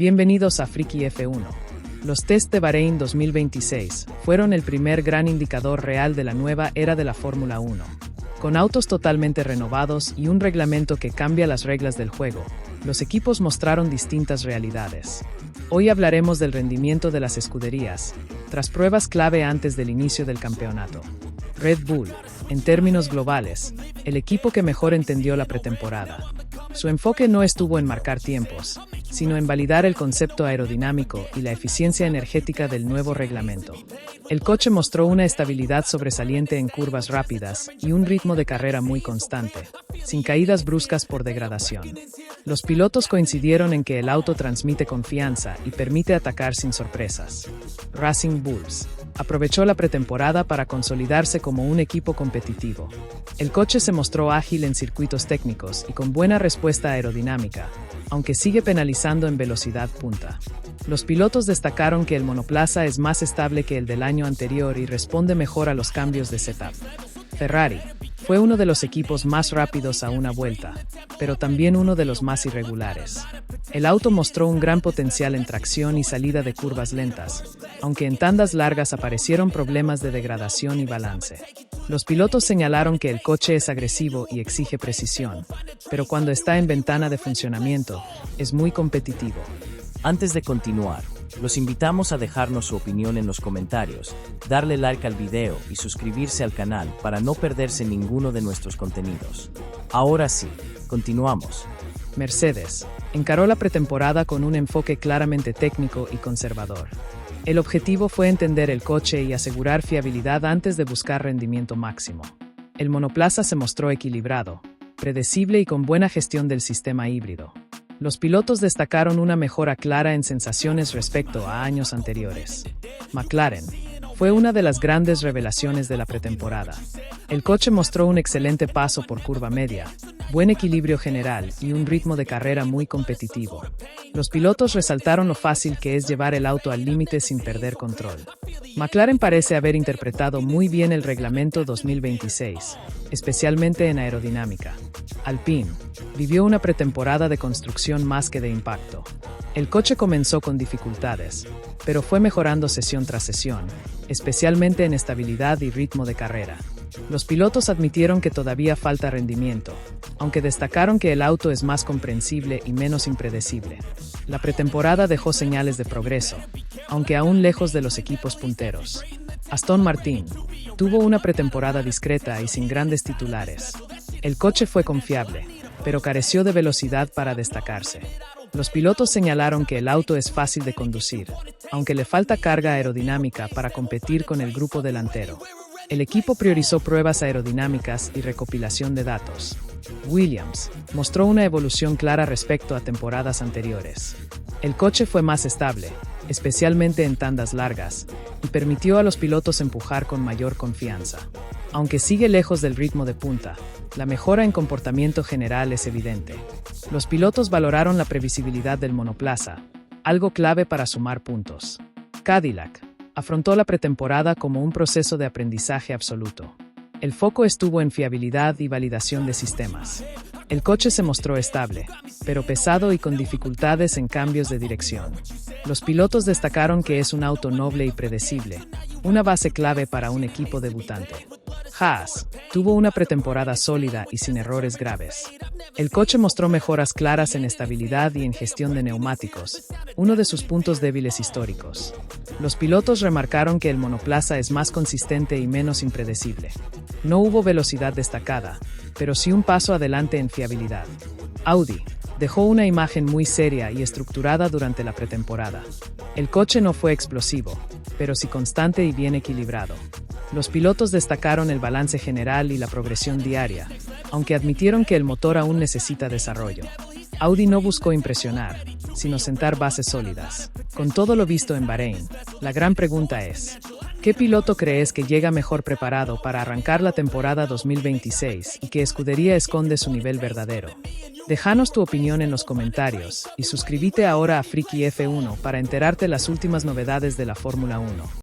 Bienvenidos a Friki F1. Los test de Bahrein 2026 fueron el primer gran indicador real de la nueva era de la Fórmula 1. Con autos totalmente renovados y un reglamento que cambia las reglas del juego, los equipos mostraron distintas realidades. Hoy hablaremos del rendimiento de las escuderías, tras pruebas clave antes del inicio del campeonato. Red Bull, en términos globales, el equipo que mejor entendió la pretemporada. Su enfoque no estuvo en marcar tiempos, sino en validar el concepto aerodinámico y la eficiencia energética del nuevo reglamento. El coche mostró una estabilidad sobresaliente en curvas rápidas y un ritmo de carrera muy constante, sin caídas bruscas por degradación. Los pilotos coincidieron en que el auto transmite confianza y permite atacar sin sorpresas. Racing Bulls aprovechó la pretemporada para consolidarse como un equipo competitivo. El coche se mostró ágil en circuitos técnicos y con buena respuesta aerodinámica, aunque sigue penalizando en velocidad punta. Los pilotos destacaron que el monoplaza es más estable que el del año anterior y responde mejor a los cambios de setup. Ferrari fue uno de los equipos más rápidos a una vuelta, pero también uno de los más irregulares. El auto mostró un gran potencial en tracción y salida de curvas lentas, aunque en tandas largas aparecieron problemas de degradación y balance. Los pilotos señalaron que el coche es agresivo y exige precisión, pero cuando está en ventana de funcionamiento, es muy competitivo. Antes de continuar, los invitamos a dejarnos su opinión en los comentarios, darle like al video y suscribirse al canal para no perderse ninguno de nuestros contenidos. Ahora sí, continuamos. Mercedes encaró la pretemporada con un enfoque claramente técnico y conservador. El objetivo fue entender el coche y asegurar fiabilidad antes de buscar rendimiento máximo. El monoplaza se mostró equilibrado, predecible y con buena gestión del sistema híbrido. Los pilotos destacaron una mejora clara en sensaciones respecto a años anteriores. McLaren fue una de las grandes revelaciones de la pretemporada. El coche mostró un excelente paso por curva media, buen equilibrio general y un ritmo de carrera muy competitivo. Los pilotos resaltaron lo fácil que es llevar el auto al límite sin perder control. McLaren parece haber interpretado muy bien el reglamento 2026, especialmente en aerodinámica. Alpine vivió una pretemporada de construcción más que de impacto. El coche comenzó con dificultades, pero fue mejorando sesión tras sesión, especialmente en estabilidad y ritmo de carrera. Los pilotos admitieron que todavía falta rendimiento, aunque destacaron que el auto es más comprensible y menos impredecible. La pretemporada dejó señales de progreso, aunque aún lejos de los equipos punteros. Aston Martin tuvo una pretemporada discreta y sin grandes titulares. El coche fue confiable, pero careció de velocidad para destacarse. Los pilotos señalaron que el auto es fácil de conducir, aunque le falta carga aerodinámica para competir con el grupo delantero. El equipo priorizó pruebas aerodinámicas y recopilación de datos. Williams mostró una evolución clara respecto a temporadas anteriores. El coche fue más estable, especialmente en tandas largas, y permitió a los pilotos empujar con mayor confianza. Aunque sigue lejos del ritmo de punta, la mejora en comportamiento general es evidente. Los pilotos valoraron la previsibilidad del monoplaza, algo clave para sumar puntos. Cadillac afrontó la pretemporada como un proceso de aprendizaje absoluto. El foco estuvo en fiabilidad y validación de sistemas. El coche se mostró estable, pero pesado y con dificultades en cambios de dirección. Los pilotos destacaron que es un auto noble y predecible, una base clave para un equipo debutante. Haas tuvo una pretemporada sólida y sin errores graves. El coche mostró mejoras claras en estabilidad y en gestión de neumáticos, uno de sus puntos débiles históricos. Los pilotos remarcaron que el monoplaza es más consistente y menos impredecible. No hubo velocidad destacada, pero sí un paso adelante en fiabilidad. Audi dejó una imagen muy seria y estructurada durante la pretemporada. El coche no fue explosivo, pero sí constante y bien equilibrado. Los pilotos destacaron el balance general y la progresión diaria, aunque admitieron que el motor aún necesita desarrollo. Audi no buscó impresionar, sino sentar bases sólidas. Con todo lo visto en Bahrein, la gran pregunta es: ¿qué piloto crees que llega mejor preparado para arrancar la temporada 2026 y qué escudería esconde su nivel verdadero? Déjanos tu opinión en los comentarios y suscríbete ahora a Friki F1 para enterarte las últimas novedades de la Fórmula 1.